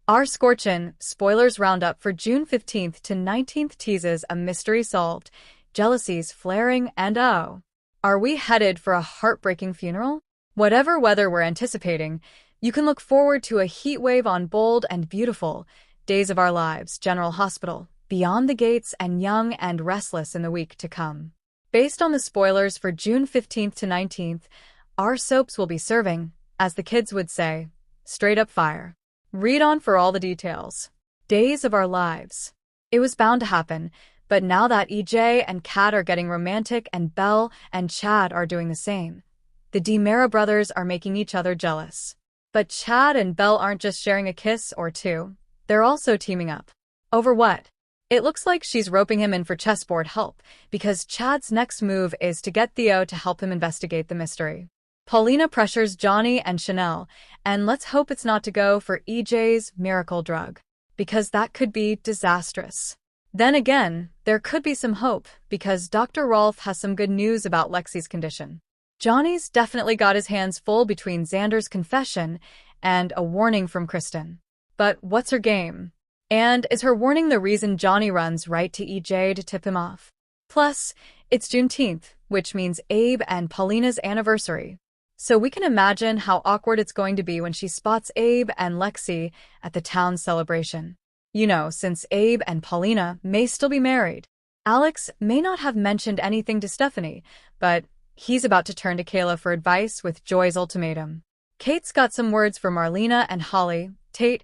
Our Scorchin spoilers roundup for June 15th to 19th teases a mystery solved, jealousies flaring, and oh, are we headed for a heartbreaking funeral? Whatever weather we're anticipating, you can look forward to a heat wave on bold and beautiful Days of Our Lives, General Hospital, Beyond the Gates, and Young and Restless in the week to come. Based on the spoilers for June 15th to 19th, our soaps will be serving, as the kids would say, straight up fire. Read on for all the details. Days of Our Lives. It was bound to happen, but now that EJ and Kat are getting romantic and Belle and Chad are doing the same, the DiMera brothers are making each other jealous. But Chad and Belle aren't just sharing a kiss or two, they're also teaming up. Over what? It looks like she's roping him in for chessboard help, because Chad's next move is to get Theo to help him investigate the mystery. Paulina pressures Johnny and Chanel, and let's hope it's not to go for EJ's miracle drug, because that could be disastrous. Then again, there could be some hope, because Dr. Rolf has some good news about Lexi's condition. Johnny's definitely got his hands full between Xander's confession and a warning from Kristen. But what's her game? And is her warning the reason Johnny runs right to EJ to tip him off? Plus, it's Juneteenth, which means Abe and Paulina's anniversary. So we can imagine how awkward it's going to be when she spots Abe and Lexi at the town celebration. You know, since Abe and Paulina may still be married. Alex may not have mentioned anything to Stephanie, but he's about to turn to Kayla for advice with Joy's ultimatum. Kate's got some words for Marlena and Holly. Tate,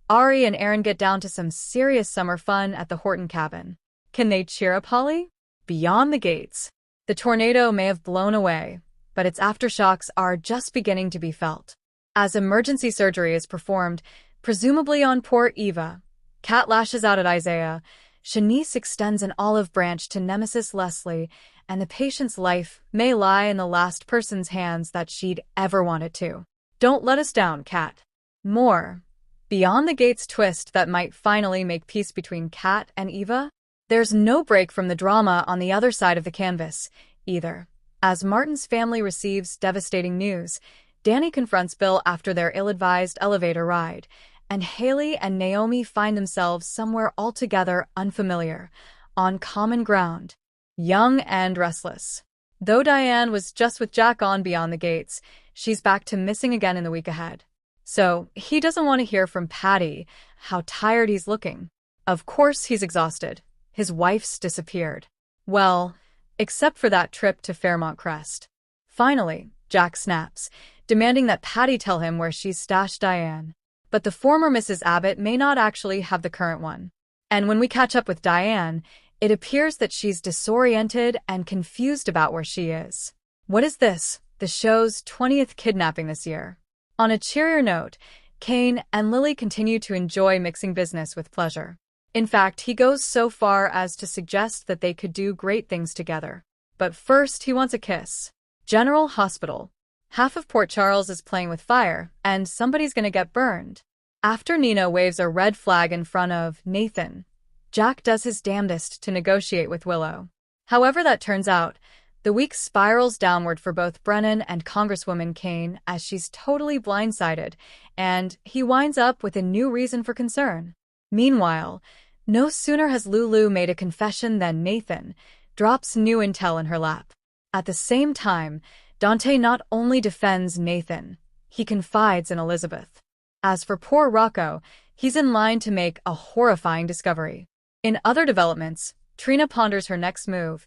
Ari, and Aaron get down to some serious summer fun at the Horton cabin. Can they cheer up Holly? Beyond the Gates. The tornado may have blown away, but its aftershocks are just beginning to be felt. As emergency surgery is performed, presumably on poor Eva, Kat lashes out at Isaiah, Shanice extends an olive branch to Nemesis Leslie, and the patient's life may lie in the last person's hands that she'd ever wanted to. Don't let us down, Kat. More. Beyond the Gates twist that might finally make peace between Kat and Eva? There's no break from the drama on the other side of the canvas, either. As Martin's family receives devastating news, Danny confronts Bill after their ill-advised elevator ride, and Haley and Naomi find themselves somewhere altogether unfamiliar, on common ground. Young and restless. Though Diane was just with Jack on Beyond the Gates, she's back to missing again in the week ahead. So, he doesn't want to hear from Patty how tired he's looking. Of course he's exhausted. His wife's disappeared. Well, except for that trip to Fairmont Crest. Finally, Jack snaps, demanding that Patty tell him where she's stashed Diane. But the former Mrs. Abbott may not actually have the current one. And when we catch up with Diane, it appears that she's disoriented and confused about where she is. What is this? The show's 20th kidnapping this year. On a cheerier note, Kane and Lily continue to enjoy mixing business with pleasure. In fact, he goes so far as to suggest that they could do great things together. But first, he wants a kiss. General Hospital. Half of Port Charles is playing with fire, and somebody's gonna get burned. After Nina waves a red flag in front of Nathan, Jack does his damnedest to negotiate with Willow. However that turns out, the week spirals downward for both Brennan and Congresswoman Kane as she's totally blindsided, and he winds up with a new reason for concern. Meanwhile, no sooner has Lulu made a confession than Nathan drops new intel in her lap. At the same time, Dante not only defends Nathan, he confides in Elizabeth. As for poor Rocco, he's in line to make a horrifying discovery. In other developments, Trina ponders her next move.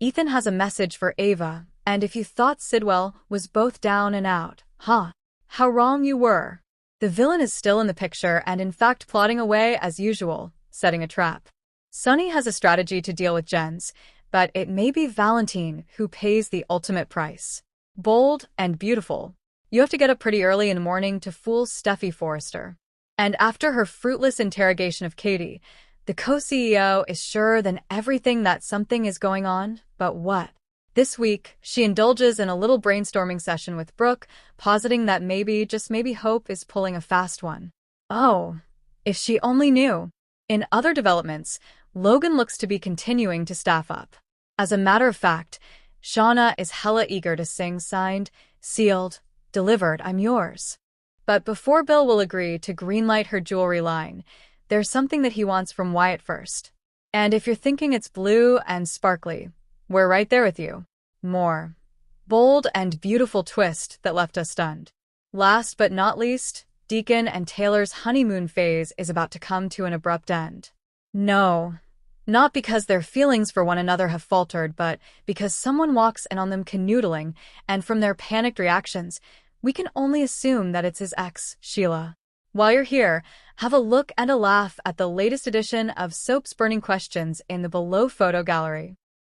Ethan has a message for Ava, and if you thought Sidwell was both down and out, how wrong you were. The villain is still in the picture and in fact plotting away as usual, setting a trap. Sonny has a strategy to deal with Jens, but it may be Valentine who pays the ultimate price. Bold and beautiful. You have to get up pretty early in the morning to fool Steffi Forrester. And after her fruitless interrogation of Katie, the co-CEO is sure than everything that something is going on, but what? This week, she indulges in a little brainstorming session with Brooke, positing that maybe, just maybe, Hope is pulling a fast one. Oh, if she only knew. In other developments, Logan looks to be continuing to staff up. As a matter of fact, Shauna is hella eager to sing signed, sealed, delivered, I'm yours. But before Bill will agree to greenlight her jewelry line, there's something that he wants from Wyatt first. And if you're thinking it's blue and sparkly, we're right there with you. More. Bold and beautiful twist that left us stunned. Last but not least, Deacon and Taylor's honeymoon phase is about to come to an abrupt end. No, not because their feelings for one another have faltered, but because someone walks in on them canoodling, and from their panicked reactions, we can only assume that it's his ex, Sheila. While you're here, have a look and a laugh at the latest edition of Soap's Burning Questions in the below photo gallery.